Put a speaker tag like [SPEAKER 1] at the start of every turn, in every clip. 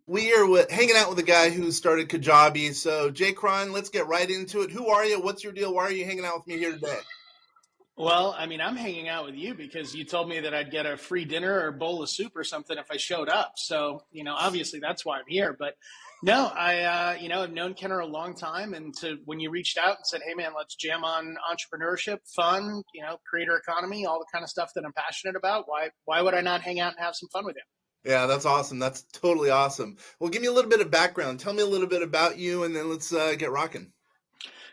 [SPEAKER 1] We are hanging out with a guy who started Kajabi. So, JCron, let's get right into it. Who are you? What's your deal? Why are you hanging out with me here today?
[SPEAKER 2] Well, I mean, I'm hanging out with you because you told me that I'd get a free dinner or a bowl of soup or something if I showed up. So, obviously that's why I'm here. But no, I've known Kenner a long time. And when you reached out and said, hey, man, let's jam on entrepreneurship, fun, creator economy, all the kind of stuff that I'm passionate about, why would I not hang out and have some fun with you?
[SPEAKER 1] Yeah, that's awesome. That's totally awesome. Well, give me a little bit of background. Tell me a little bit about you, and then let's get rocking.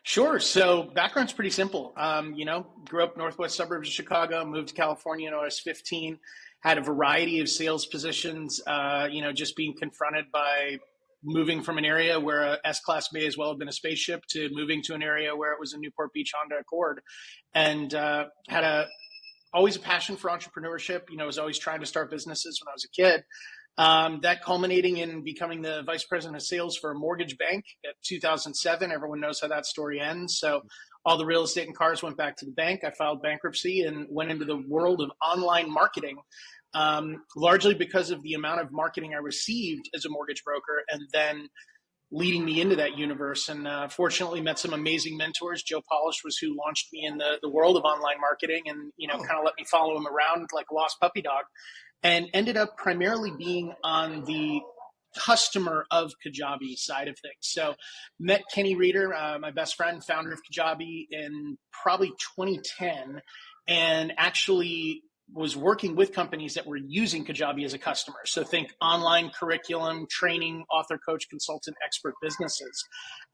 [SPEAKER 2] Sure. So background's pretty simple. Grew up northwest suburbs of Chicago, moved to California when I was 15, had a variety of sales positions, just being confronted by moving from an area where a S-Class may as well have been a spaceship to moving to an area where it was a Newport Beach Honda Accord, and had always a passion for entrepreneurship. I was always trying to start businesses when I was a kid. That culminating in becoming the vice president of sales for a mortgage bank at 2007. Everyone knows how that story ends. So all the real estate and cars went back to the bank. I filed bankruptcy and went into the world of online marketing, largely because of the amount of marketing I received as a mortgage broker, and then leading me into that universe. And fortunately met some amazing mentors. Joe Polish was who launched me in the world of online marketing, and kind of let me follow him around like a lost puppy dog, and ended up primarily being on the customer of Kajabi side of things. So met Kenny Reeder, my best friend, founder of Kajabi, in probably 2010, and actually was working with companies that were using Kajabi as a customer. So think online curriculum, training, author, coach, consultant, expert businesses.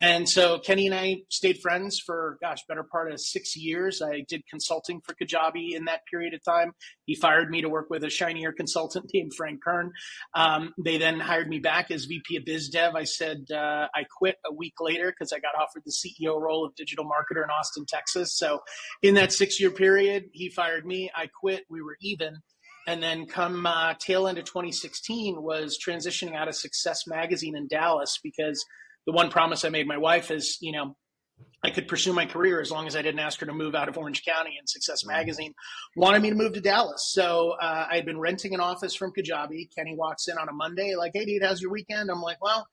[SPEAKER 2] And so Kenny and I stayed friends for, better part of 6 years. I did consulting for Kajabi in that period of time. He fired me to work with a shinier consultant named Frank Kern. They then hired me back as VP of Biz Dev. I said I quit a week later because I got offered the CEO role of digital marketer in Austin, Texas. So in that 6-year period, he fired me. I quit. We were even. And then come tail end of 2016 was transitioning out of Success Magazine in Dallas, because the one promise I made my wife is, I could pursue my career as long as I didn't ask her to move out of Orange County, and Success Magazine wanted me to move to Dallas. So I had been renting an office from Kajabi. Kenny walks in on a Monday like, hey, dude, how's your weekend? I'm like, well,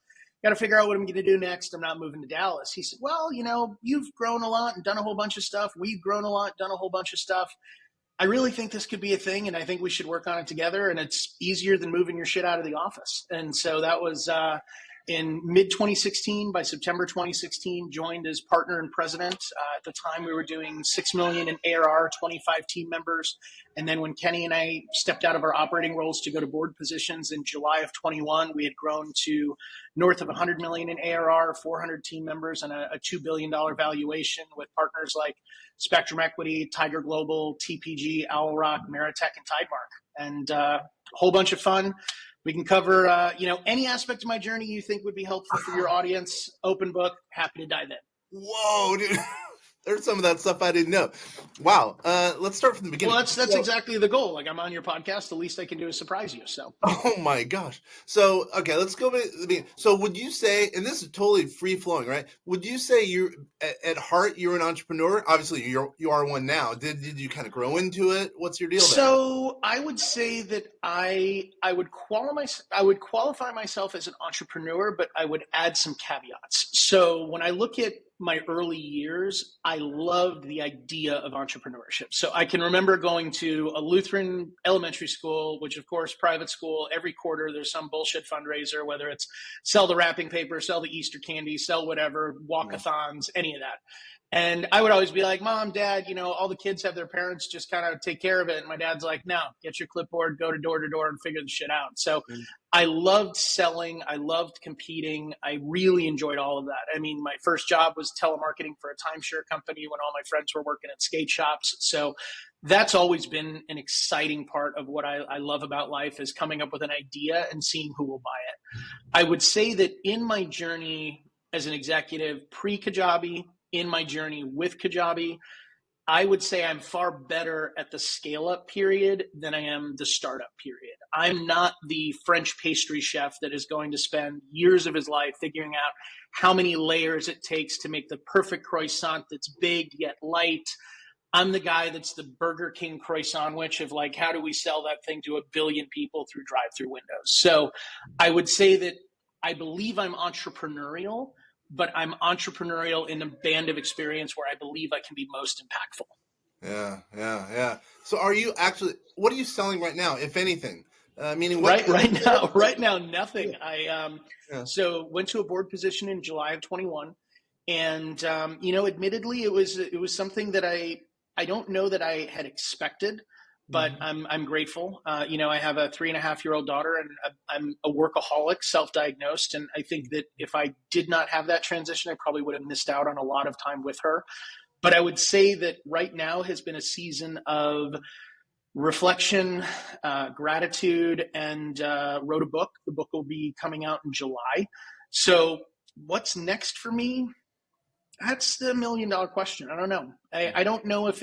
[SPEAKER 2] got to figure out what I'm going to do next. I'm not moving to Dallas. He said, well, you've grown a lot and done a whole bunch of stuff. We've grown a lot, done a whole bunch of stuff. I really think this could be a thing, and I think we should work on it together, and it's easier than moving your shit out of the office. And so that was in mid-2016. By September 2016, joined as partner and president. At the time, we were doing $6 million in ARR, 25 team members. And then when Kenny and I stepped out of our operating roles to go to board positions in July of 21, we had grown to north of 100 million in ARR, 400 team members, and a $2 billion valuation with partners like Spectrum Equity, Tiger Global, TPG, Owl Rock, Meritech, and Tidemark. And a whole bunch of fun. We can cover, any aspect of my journey you think would be helpful for your audience. Open book, happy to dive in.
[SPEAKER 1] Whoa, dude. There's some of that stuff I didn't know. Wow. Let's start from the beginning.
[SPEAKER 2] Well, that's exactly the goal. Like, I'm on your podcast. The least I can do is surprise you. So.
[SPEAKER 1] Oh my gosh. So, okay, let's go back to the beginning. So would you say, and this is totally free flowing, right? Would you say you're at heart, you're an entrepreneur? Obviously you are one now. Did you kind of grow into it? What's your deal there?
[SPEAKER 2] So I would say that I would qualify myself as an entrepreneur, but I would add some caveats. So when I look at my early years, I loved the idea of entrepreneurship. So I can remember going to a Lutheran elementary school, which of course, private school, every quarter there's some bullshit fundraiser, whether it's sell the wrapping paper, sell the Easter candy, sell whatever, walkathons, any of that. And I would always be like, Mom, Dad, all the kids have their parents just kind of take care of it. And my dad's like, no, get your clipboard, go to door and figure the shit out. So I loved selling. I loved competing. I really enjoyed all of that. I mean, my first job was telemarketing for a timeshare company when all my friends were working at skate shops. So that's always been an exciting part of what I love about life, is coming up with an idea and seeing who will buy it. I would say that in my journey as an executive pre-Kajabi, in my journey with Kajabi, I would say I'm far better at the scale-up period than I am the startup period. I'm not the French pastry chef that is going to spend years of his life figuring out how many layers it takes to make the perfect croissant that's big yet light. I'm the guy that's the Burger King croissant sandwich of like, how do we sell that thing to 1 billion people through drive-through windows? So I would say that I believe I'm entrepreneurial, but I'm entrepreneurial in a band of experience where I believe I can be most impactful.
[SPEAKER 1] Yeah. So what are you selling right now, if anything? Meaning what
[SPEAKER 2] Right now, nothing.
[SPEAKER 1] Yeah.
[SPEAKER 2] I
[SPEAKER 1] Yeah.
[SPEAKER 2] so went to a board position in July of 21, and admittedly, it was something that I don't know that I had expected, but
[SPEAKER 1] Mhm.
[SPEAKER 2] I'm grateful. I have a 3.5-year-old daughter, and I'm a workaholic, self-diagnosed, and I think that if I did not have that transition, I probably would have missed out on a lot of time with her. But I would say that right now has been a season of reflection, gratitude, and wrote a book. The book will be coming out in July. So, what's next for me? That's the $1 million question. I don't know. I don't know if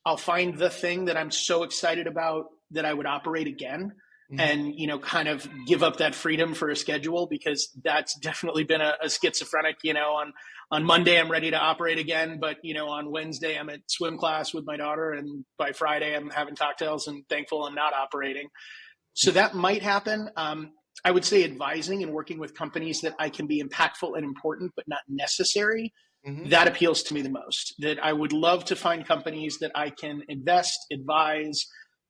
[SPEAKER 2] I'll find the thing that I'm so excited about that I would operate again
[SPEAKER 1] Mhm.
[SPEAKER 2] and, kind of give up that freedom for a schedule, because that's definitely been a schizophrenic, on Monday, I'm ready to operate again. But, on Wednesday, I'm at swim class with my daughter. And by Friday, I'm having cocktails and thankful I'm not operating. So that might happen. I would say advising and working with companies that I can be impactful and important, but not necessary.
[SPEAKER 1] Mhm.
[SPEAKER 2] That appeals to me the most. That I would love to find companies that I can invest, advise,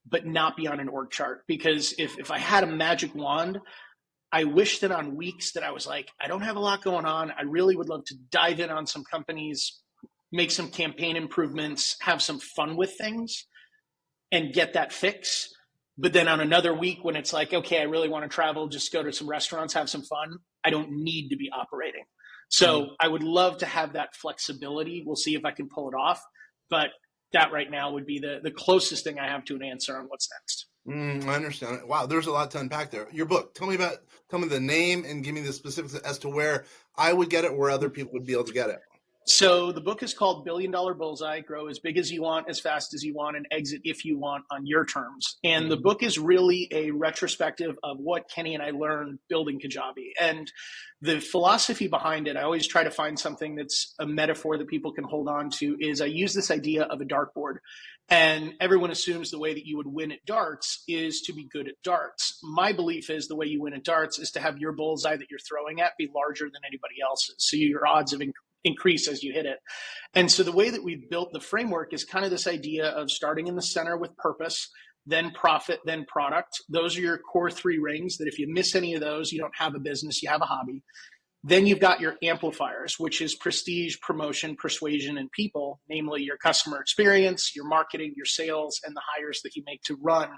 [SPEAKER 2] but not be on an org chart. Because if I had a magic wand, I wish that on weeks that I was like, I don't have a lot going on, I really would love to dive in on some companies, make some campaign improvements, have some fun with things, and get that fix. But then on another week when it's like, okay, I really want to travel, just go to some restaurants, have some fun, I don't need to be operating.
[SPEAKER 1] Mhm.
[SPEAKER 2] So I would love to have that flexibility. We'll see if I can pull it off. But that right now would be the closest thing I have to an answer on what's next.
[SPEAKER 1] I understand. Wow, there's a lot to unpack there. Your book. Tell me the name and give me the specifics as to where I would get it, where other people would be able to get it.
[SPEAKER 2] So the book is called $1 Billion Bullseye: Grow as Big as You Want, as fast as you want, and exit if you want on your terms. And the
[SPEAKER 1] Mhm.
[SPEAKER 2] book is really a retrospective of what Kenny and I learned building Kajabi. And the philosophy behind it, I always try to find something that's a metaphor that people can hold on to, is I use this idea of a dartboard. And everyone assumes the way that you would win at darts is to be good at darts. My belief is the way you win at darts is to have your bullseye that you're throwing at be larger than anybody else's. So your odds of increase as you hit it. And so the way that we've built the framework is kind of this idea of starting in the center with purpose, then profit, then product. Those are your core 3 rings that if you miss any of those, you don't have a business, you have a hobby. Then you've got your amplifiers, which is prestige, promotion, persuasion, and people, namely your customer experience, your marketing, your sales, and the hires that you make to run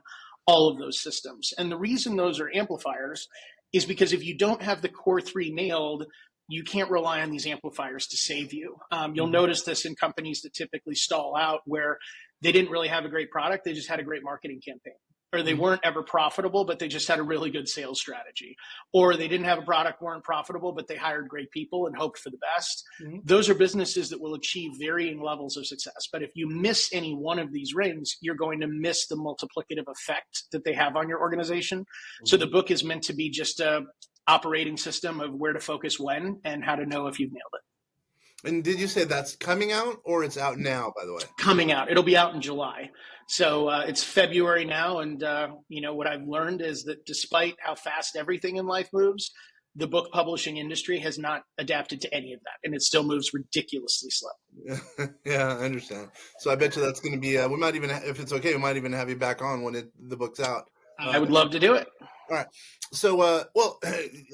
[SPEAKER 2] all of those systems. And the reason those are amplifiers is because if you don't have the core 3 nailed, you can't rely on these amplifiers to save you. You'll
[SPEAKER 1] Mhm.
[SPEAKER 2] notice this in companies that typically stall out, where they didn't really have a great product, they just had a great marketing campaign. Or they
[SPEAKER 1] Mhm.
[SPEAKER 2] weren't ever profitable, but they just had a really good sales strategy. Or they didn't have a product, weren't profitable, but they hired great people and hoped for the best.
[SPEAKER 1] Mhm.
[SPEAKER 2] Those are businesses that will achieve varying levels of success. But if you miss any one of these rings, you're going to miss the multiplicative effect that they have on your organization. So
[SPEAKER 1] Mhm.
[SPEAKER 2] the book is meant to be just a operating system of where to focus when and how to know if you've nailed it.
[SPEAKER 1] And did you say that's coming out or it's out now, by the way?
[SPEAKER 2] Coming out. It'll be out in July. So it's February now. And, what I've learned is that despite how fast everything in life moves, the book publishing industry has not adapted to any of that. And it still moves ridiculously slow.
[SPEAKER 1] Yeah, I understand. So I bet you that's going to be, we might even, if it's okay, we might even have you back on when the book's out.
[SPEAKER 2] I would love to do it.
[SPEAKER 1] All right. So, well,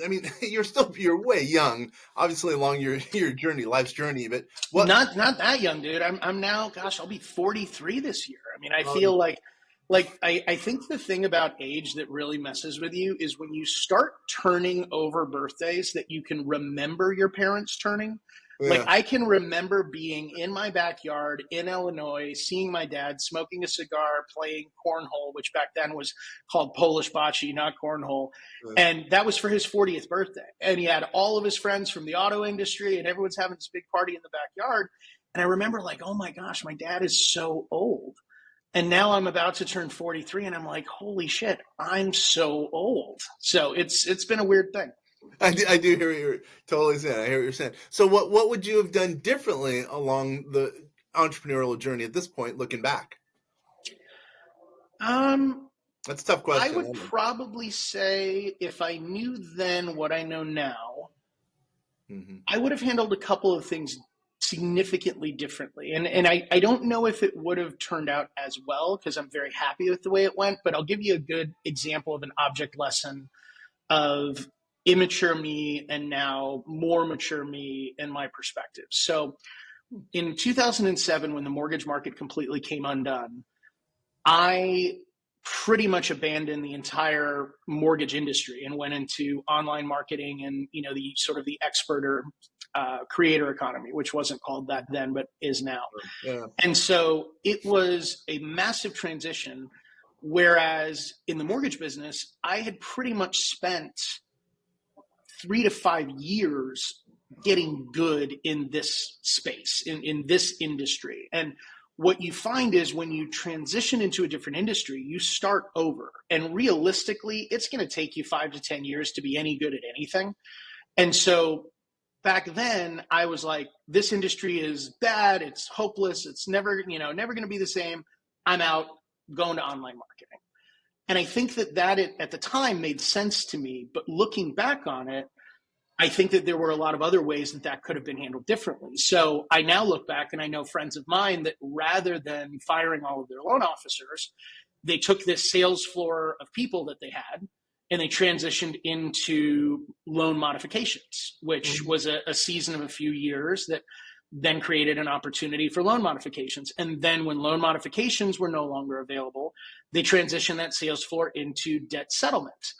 [SPEAKER 1] I mean, you're way young, obviously along your journey, life's journey, but what,
[SPEAKER 2] Not that young, dude. I'm now, gosh, I'll be 43 this year. I mean, I
[SPEAKER 1] um,
[SPEAKER 2] feel like I think the thing about age that really messes with you is when you start turning over birthdays that you can remember your parents turning. Like
[SPEAKER 1] yeah,
[SPEAKER 2] I can remember being in my backyard in Illinois, seeing my dad smoking a cigar, playing cornhole, which back then was called Polish bocce, not cornhole.
[SPEAKER 1] yeah.
[SPEAKER 2] And that was for his 40th birthday. And he had all of his friends from the auto industry, and everyone's having this big party in the backyard. And I remember like, oh my gosh, my dad is so old. And now I'm about to turn 43 and I'm like, holy shit, I'm so old. So it's been a weird thing.
[SPEAKER 1] I do hear what you're totally saying. I hear what you're saying. So what would you have done differently along the entrepreneurial journey at this point, looking back?
[SPEAKER 2] Um,
[SPEAKER 1] That's a tough
[SPEAKER 2] I
[SPEAKER 1] question.
[SPEAKER 2] would probably say if I knew then what I know now,
[SPEAKER 1] Mm-hmm.
[SPEAKER 2] I would have handled a couple of things significantly differently. And I don't know if it would have turned out as well because I'm very happy with the way it went, but I'll give you a good example of an object lesson of immature me and now more mature me and my perspective. So in 2007, when the mortgage market completely came undone, I pretty much abandoned the entire mortgage industry and went into online marketing and the sort of the expert or creator economy, which wasn't called that then but is now.
[SPEAKER 1] Yeah.
[SPEAKER 2] And so it was a massive transition, whereas in the mortgage business I had pretty much spent 3 to 5 years getting good in this space, in this industry. And what you find is when you transition into a different industry, you start over. And realistically, it's going to take you 5 to 10 years to be any good at anything. And so back then, I was like, this industry is bad. It's hopeless. It's never going to be the same. I'm out, going to online marketing. And I think that at the time made sense to me. But looking back on it, I think that there were a lot of other ways that could have been handled differently. So I now look back and I know friends of mine that rather than firing all of their loan officers, they took this sales floor of people that they had and they transitioned into loan modifications, which was a season of a few years that then created an opportunity for loan modifications. And then when loan modifications were no longer available, they transitioned that sales floor into debt settlement.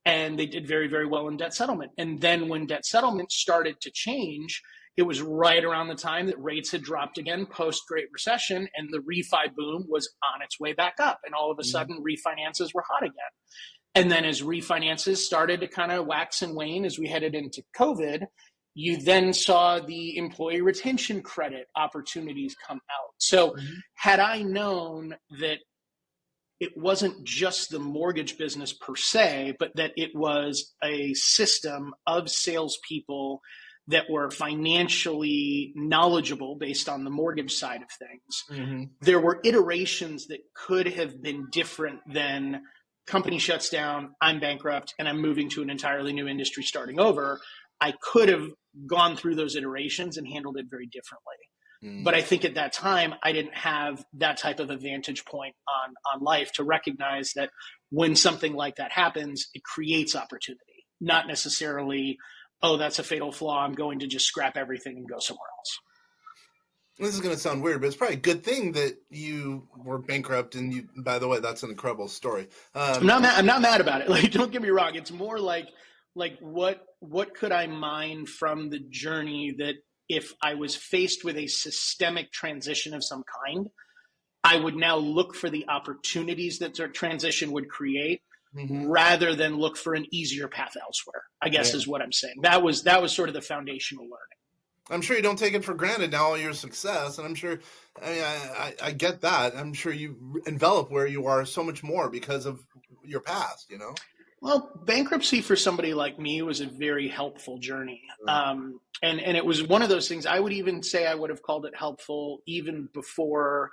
[SPEAKER 2] And they did very, very well in debt settlement. And then when debt settlement started to change, it was right around the time that rates had dropped again post-Great Recession, and the refi boom was on its way back up. And all of a sudden, refinances were hot again. And then as refinances started to kind of wax and wane as we headed into COVID, you then saw the employee retention credit opportunities come out. So had I known that it wasn't just the mortgage business per se, but that it was a system of salespeople that were financially knowledgeable based on the mortgage side of things. There were iterations that could have been different than company shuts down, I'm bankrupt, and I'm moving to an entirely new industry starting over. I could have gone through those iterations and handled it very differently. But I think at that time, I didn't have that type of a vantage point on life to recognize that when something like that happens, it creates opportunity, not necessarily, oh, that's a fatal flaw. I'm going to just scrap everything and go somewhere else.
[SPEAKER 1] This is going to sound weird, but it's probably a good thing that you were bankrupt. And you, by the way, that's an incredible story.
[SPEAKER 2] I'm not mad about it. Like, don't get me wrong. It's more like what could I mine from the journey that if I was faced with a systemic transition of some kind, I would now look for the opportunities that their transition would create rather than look for an easier path elsewhere, I guess is what I'm saying. That was sort of the foundational learning.
[SPEAKER 1] I'm sure you don't take it for granted now, all your success. And I'm sure, I get that. I'm sure you envelop where you are so much more because of your past,
[SPEAKER 2] Well, bankruptcy for somebody like me was a very helpful journey. And it was one of those things, I would even say I would have called it helpful even before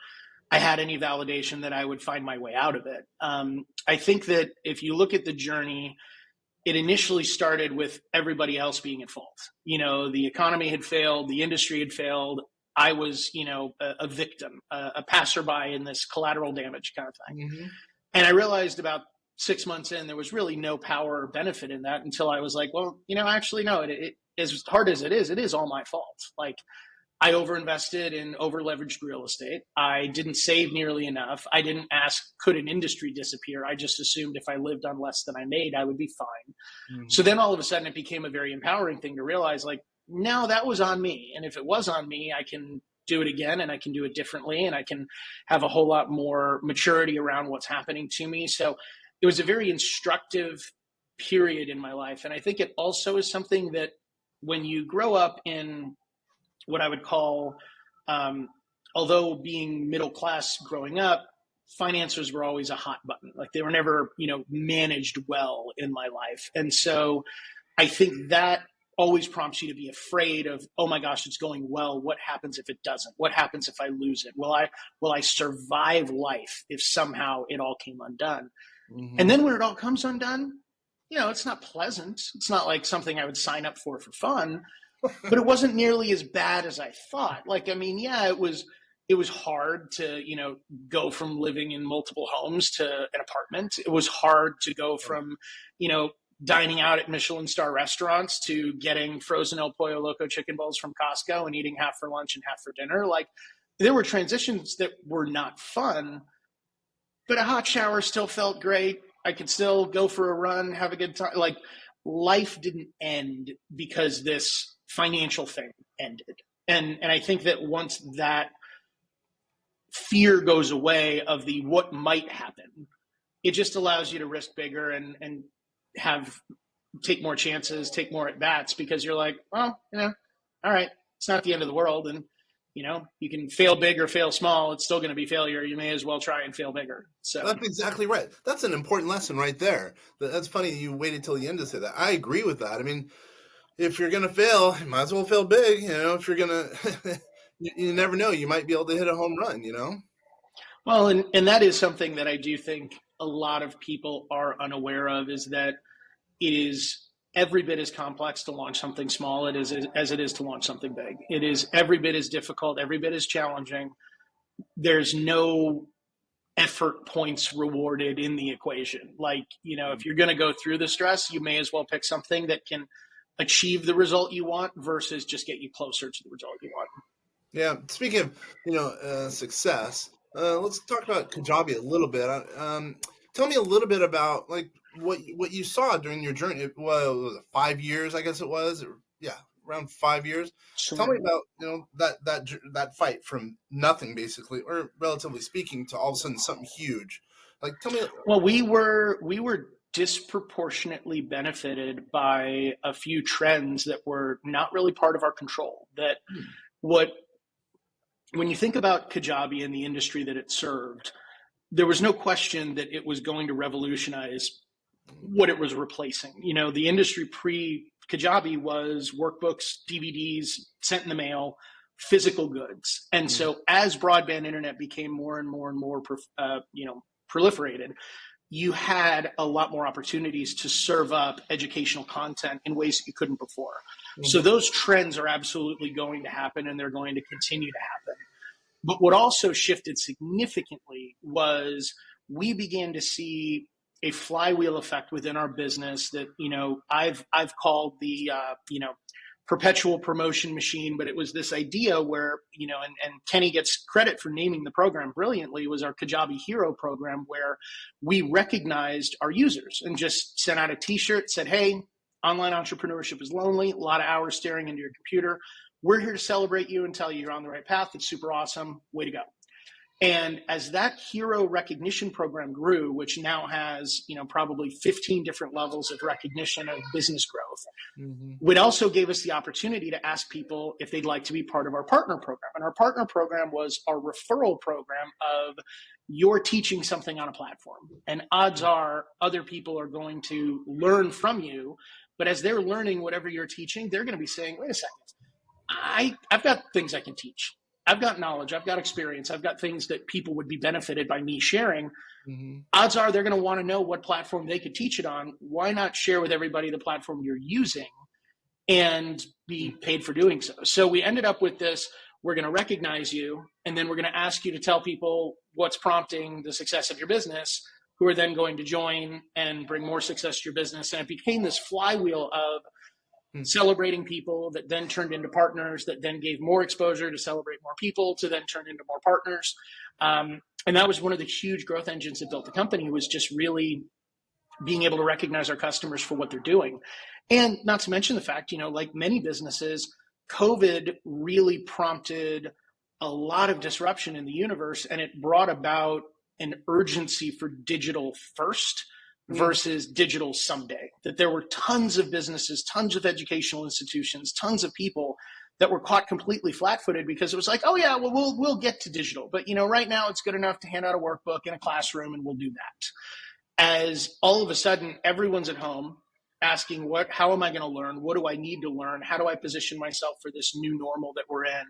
[SPEAKER 2] I had any validation that I would find my way out of it. I think that if you look at the journey, it initially started with everybody else being at fault. The economy had failed, the industry had failed. I was, a victim, a passerby in this collateral damage kind of thing. And I realized about 6 months in, there was really no power or benefit in that until I was like, well, actually, no, it as hard as it is all my fault. Like, I overinvested in over-leveraged real estate. I didn't save nearly enough. I didn't ask, could an industry disappear? I just assumed if I lived on less than I made, I would be fine. So then all of a sudden it became a very empowering thing to realize, like, no, that was on me. And if it was on me, I can do it again and I can do it differently and I can have a whole lot more maturity around what's happening to me. So it was a very instructive period in my life. And I think it also is something that when you grow up in what I would call, although being middle class growing up, finances were always a hot button. Like, they were never, managed well in my life. And so I think that always prompts you to be afraid of, oh my gosh, it's going well. What happens if it doesn't? What happens if I lose it? Will I survive life if somehow it all came undone?
[SPEAKER 1] Mm-hmm.
[SPEAKER 2] And then when it all comes undone, it's not pleasant. It's not like something I would sign up for fun, but it wasn't nearly as bad as I thought. It was hard to, go from living in multiple homes to an apartment. It was hard to go from, dining out at Michelin star restaurants to getting frozen El Pollo Loco chicken balls from Costco and eating half for lunch and half for dinner. Like, there were transitions that were not fun, but a hot shower still felt great. I could still go for a run, have a good time. Like, life didn't end because this financial thing ended. And I think that once that fear goes away of the what might happen, it just allows you to risk bigger and take more chances, take more at bats, because you're like, well, all right, it's not the end of the world. And, you can fail big or fail small. It's still going to be failure. You may as well try and fail bigger. So
[SPEAKER 1] that's exactly right. That's an important lesson right there. That's funny you waited till the end to say that. I agree with that. I mean, if you're going to fail, you might as well fail big. If you're going to, you never know. You might be able to hit a home run,
[SPEAKER 2] Well, and that is something that I do think a lot of people are unaware of, is that it is every bit as complex to launch something small as it is to launch something big. It is every bit as difficult, every bit as challenging. There's no effort points rewarded in the equation. Like, if you're going to go through the stress, you may as well pick something that can achieve the result you want versus just get you closer to the result you want.
[SPEAKER 1] Yeah. Speaking of, success, let's talk about Kajabi a little bit. Tell me a little bit about like what you saw during your journey. Was it 5 years? I guess it was. Yeah, around 5 years.
[SPEAKER 2] Sure.
[SPEAKER 1] Tell me about that fight from nothing, basically, or relatively speaking, to all of a sudden something huge. Like, tell me.
[SPEAKER 2] Well, we were disproportionately benefited by a few trends that were not really part of our control. That when you think about Kajabi and the industry that it served, there was no question that it was going to revolutionize what it was replacing. The industry pre-Kajabi was workbooks, DVDs, sent in the mail, physical goods. And so as broadband internet became more and more and more, proliferated, you had a lot more opportunities to serve up educational content in ways that you couldn't before. Mm-hmm. So those trends are absolutely going to happen, and they're going to continue to happen. But what also shifted significantly was we began to see a flywheel effect within our business that, I've called the, perpetual promotion machine, but it was this idea where, and Kenny gets credit for naming the program brilliantly, was our Kajabi Hero program, where we recognized our users and just sent out a t-shirt, said, hey, online entrepreneurship is lonely, a lot of hours staring into your computer. We're here to celebrate you and tell you you're on the right path. It's super awesome. Way to go. And as that hero recognition program grew, which now has, probably 15 different levels of recognition of business growth, it also gave us the opportunity to ask people if they'd like to be part of our partner program. And our partner program was our referral program of, you're teaching something on a platform, and odds are other people are going to learn from you. But as they're learning whatever you're teaching, they're going to be saying, wait a second, I've got things I can teach. I've got knowledge. I've got experience. I've got things that people would be benefited by me sharing. Odds are they're going to want to know what platform they could teach it on. Why not share with everybody the platform you're using and be paid for doing so? So we ended up with this. We're going to recognize you, and then we're going to ask you to tell people what's prompting the success of your business, who are then going to join and bring more success to your business. And it became this flywheel of celebrating people that then turned into partners, that then gave more exposure to celebrate more people, to then turn into more partners. And that was one of the huge growth engines that built the company, was just really being able to recognize our customers for what they're doing. And not to mention the fact, like many businesses, COVID really prompted a lot of disruption in the universe, and it brought about an urgency for digital first versus digital someday. That there were tons of businesses, tons of educational institutions, tons of people that were caught completely flat-footed because it was like, oh yeah, well, we'll get to digital. But right now it's good enough to hand out a workbook in a classroom, and we'll do that. As all of a sudden everyone's at home, asking how am I going to learn? What do I need to learn? How do I position myself for this new normal that we're in?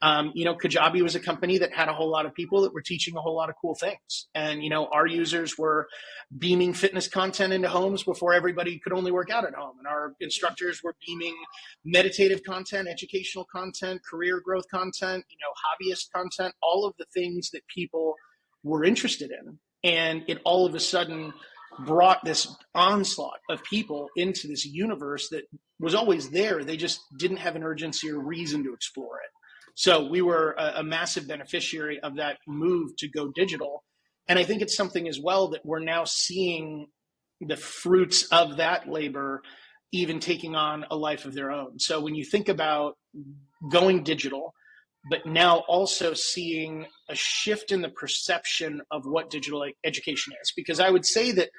[SPEAKER 2] Kajabi was a company that had a whole lot of people that were teaching a whole lot of cool things. And, our users were beaming fitness content into homes before everybody could only work out at home. And our instructors were beaming meditative content, educational content, career growth content, hobbyist content, all of the things that people were interested in. And it all of a sudden brought this onslaught of people into this universe that was always there. They just didn't have an urgency or reason to explore it. So we were a massive beneficiary of that move to go digital. And I think it's something as well that we're now seeing the fruits of that labor even taking on a life of their own. So when you think about going digital, but now also seeing a shift in the perception of what digital education is, because I would say that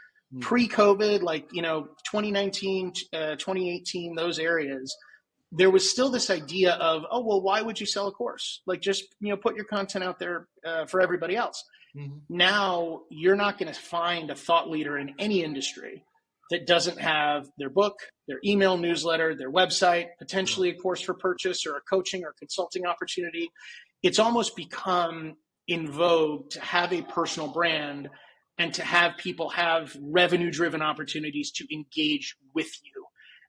[SPEAKER 2] pre-COVID, 2019, 2018, those areas, there was still this idea of, oh, well, why would you sell a course? Just, put your content out there for everybody else. Mm-hmm. Now you're not going to find a thought leader in any industry that doesn't have their book, their email newsletter, their website, potentially a course for purchase or a coaching or consulting opportunity. It's almost become in vogue to have a personal brand and to have people have revenue-driven opportunities to engage with you.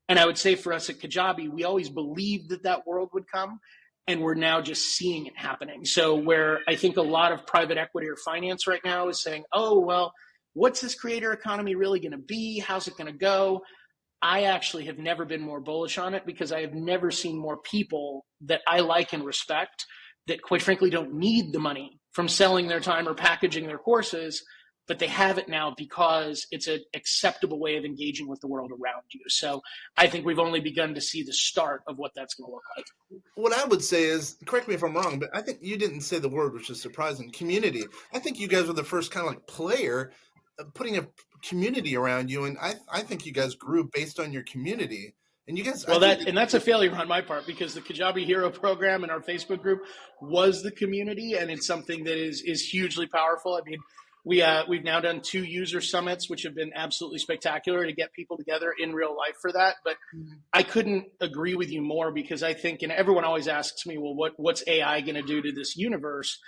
[SPEAKER 2] And I would say for us at Kajabi, we always believed that world would come, and we're now just seeing it happening. So where I think a lot of private equity or finance right now is saying, oh, well, what's this creator economy really going to be? How's it going to go? I actually have never been more bullish on it because I have never seen more people that I like and respect that quite frankly don't need the money from selling their time or packaging their courses, but they have it now because it's an acceptable way of engaging with the world around you. So I think we've only begun to see the start of what that's going to look like.
[SPEAKER 1] What I would say is, correct me if I'm wrong, but I think you didn't say the word, which is surprising, community. I think you guys were the first kind of player putting a community around you, and I think you guys grew based on your community. And you guys,
[SPEAKER 2] that's a failure on my part because the Kajabi Hero program and our Facebook group was the community, and it's something that is hugely powerful. I mean, we've now done 2 user summits, which have been absolutely spectacular to get people together in real life for that. But I couldn't agree with you more because I think, and everyone always asks me, well, what's AI going to do to this universe?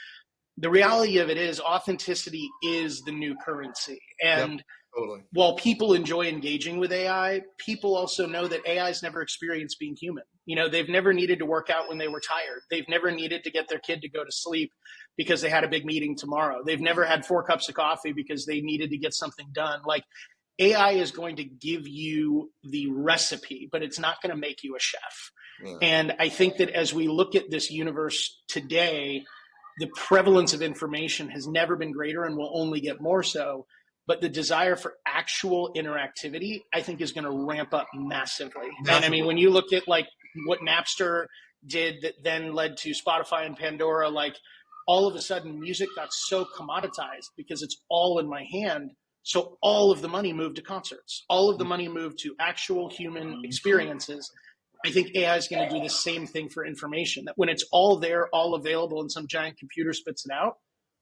[SPEAKER 2] The reality of it is authenticity is the new currency. And
[SPEAKER 1] yep, totally.
[SPEAKER 2] While people enjoy engaging with AI, people also know that AI's never experienced being human. They've never needed to work out when they were tired. They've never needed to get their kid to go to sleep because they had a big meeting tomorrow. They've never had 4 cups of coffee because they needed to get something done. AI is going to give you the recipe, but it's not going to make you a chef. Yeah. And I think that as we look at this universe today, the prevalence of information has never been greater and will only get more so. But the desire for actual interactivity, I think, is going to ramp up massively. And I mean, when you look at what Napster did that then led to Spotify and Pandora, all of a sudden music got so commoditized because it's all in my hand. So all of the money moved to concerts. All of the money moved to actual human experiences. I think AI is going to do the same thing for information, that when it's all there, all available, and some giant computer spits it out,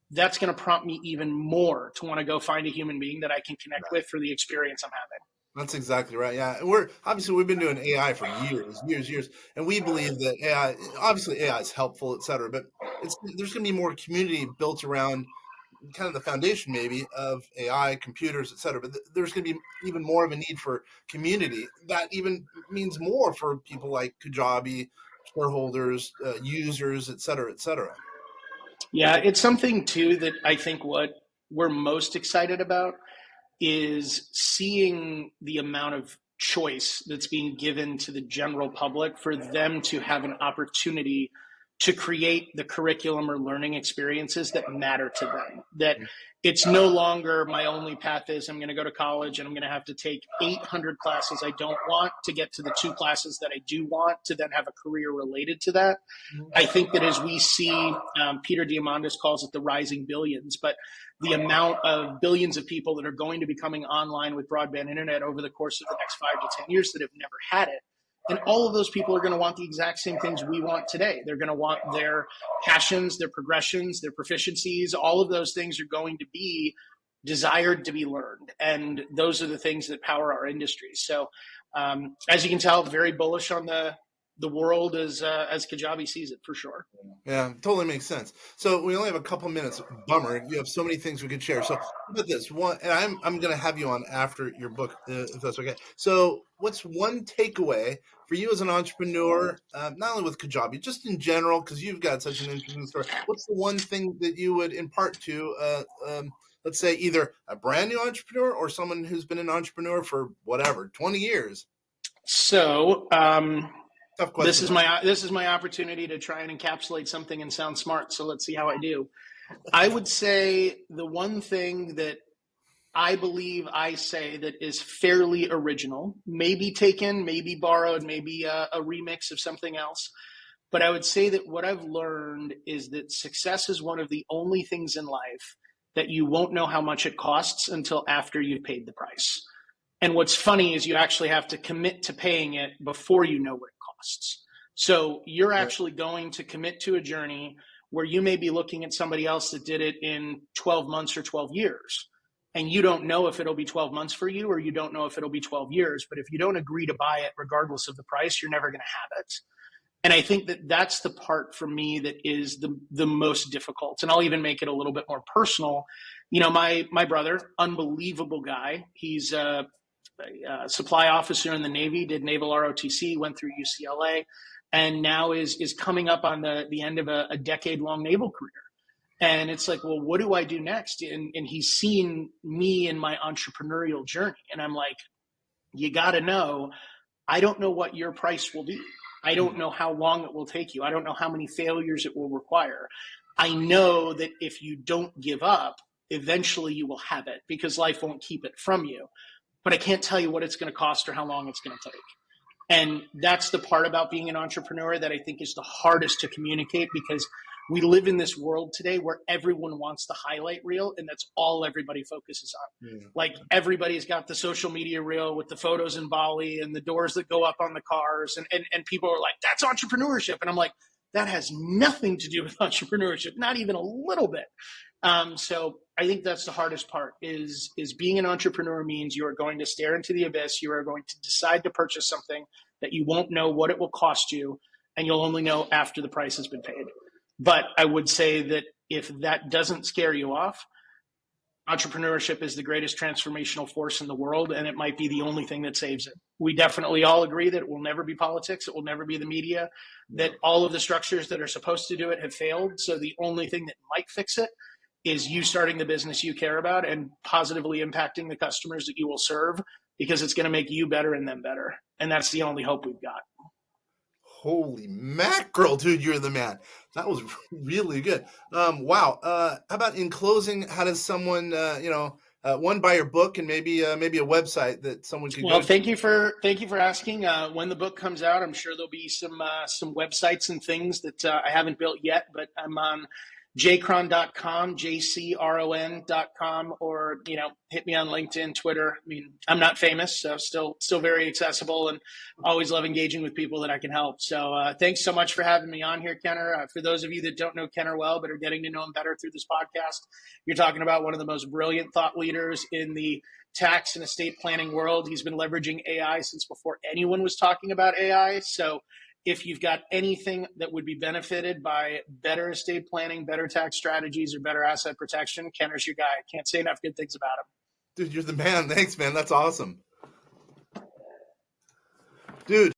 [SPEAKER 2] that's going to prompt me even more to want to go find a human being that I can connect with for the experience I'm having.
[SPEAKER 1] That's exactly right. Yeah. We've been doing AI for years. And we believe that AI is helpful, et cetera, but there's going to be more community built around kind of the foundation maybe of AI, computers, et cetera. But there's going to be even more of a need for community. That even means more for people like Kajabi, shareholders, users, et cetera, et cetera.
[SPEAKER 2] Yeah, it's something too that I think what we're most excited about is seeing the amount of choice that's being given to the general public for them to have an opportunity to create the curriculum or learning experiences that matter to them. That it's no longer my only path is I'm going to go to college and I'm going to have to take 800 classes I don't want to get to the 2 classes that I do want to then have a career related to that. I think that as we see, Peter Diamandis calls it the rising billions, but the amount of billions of people that are going to be coming online with broadband internet over the course of the next 5 to 10 years that have never had it. And all of those people are going to want the exact same things we want today. They're going to want their passions, their progressions, their proficiencies. All of those things are going to be desired to be learned. And those are the things that power our industry. So as you can tell, very bullish on the world as Kajabi sees it, for sure.
[SPEAKER 1] Yeah, totally makes sense. So we only have a couple minutes. Bummer. You have so many things we could share. So how about this one, and I'm going to have you on after your book, if that's okay. So what's one takeaway for you as an entrepreneur, not only with Kajabi, just in general, because you've got such an interesting story. What's the one thing that you would impart to, let's say, either a brand new entrepreneur or someone who's been an entrepreneur for whatever, 20 years?
[SPEAKER 2] So
[SPEAKER 1] Tough question.
[SPEAKER 2] this is my opportunity to try and encapsulate something and sound smart. So let's see how I do. I would say the one thing that I believe I say that is fairly original, maybe taken, maybe borrowed, maybe a remix of something else. But I would say that what I've learned is that success is one of the only things in life that you won't know how much it costs until after you've paid the price. And what's funny is you actually have to commit to paying it before you know what it costs. So you're actually going to commit to a journey where you may be looking at somebody else that did it in 12 months or 12 years. And you don't know if it'll be 12 months for you, or you don't know if it'll be 12 years. But if you don't agree to buy it, regardless of the price, you're never going to have it. And I think that that's the part for me that is the most difficult. And I'll even make it a little bit more personal. You know, my brother, unbelievable guy. He's a supply officer in the Navy, did Naval ROTC, went through UCLA, and now is coming up on the end of a decade-long naval career. And it's like, well, what do I do next? And he's seen me in my entrepreneurial journey. And I'm like, you got to know, I don't know what your price will be. I don't know how long it will take you. I don't know how many failures it will require. I know that if you don't give up, eventually you will have it, because life won't keep it from you. But I can't tell you what it's going to cost or how long it's going to take. And that's the part about being an entrepreneur that I think is the hardest to communicate, because we live in this world today where everyone wants the highlight reel, and that's all everybody focuses on. Mm. Like, everybody's got the social media reel with the photos in Bali and the doors that go up on the cars. And people are like, that's entrepreneurship. And I'm like, that has nothing to do with entrepreneurship, not even a little bit. So I think that's the hardest part is being an entrepreneur means you are going to stare into the abyss. You are going to decide to purchase something that you won't know what it will cost you, and you'll only know after the price has been paid. But I would say that if that doesn't scare you off, entrepreneurship is the greatest transformational force in the world, and it might be the only thing that saves it. We definitely all agree that it will never be politics. It will never be the media, that all of the structures that are supposed to do it have failed. So the only thing that might fix it is you starting the business you care about and positively impacting the customers that you will serve, because it's going to make you better and them better. And that's the only hope we've got.
[SPEAKER 1] Holy mackerel, dude, you're the man. That was really good. Wow. How about in closing, how does someone, one, buy your book, and maybe a website that someone could go to?
[SPEAKER 2] Thank you for asking. When the book comes out, I'm sure there'll be some websites and things that I haven't built yet, but I'm on JCron.com, JCron.com, or, hit me on LinkedIn, Twitter. I mean, I'm not famous, so still very accessible, and always love engaging with people that I can help. So thanks so much for having me on here, Kenner. For those of you that don't know Kenner well, but are getting to know him better through this podcast, you're talking about one of the most brilliant thought leaders in the tax and estate planning world. He's been leveraging AI since before anyone was talking about AI. So if you've got anything that would be benefited by better estate planning, better tax strategies, or better asset protection, Kenner's your guy. I can't say enough good things about him.
[SPEAKER 1] Dude, you're the man. Thanks, man. That's awesome. Dude.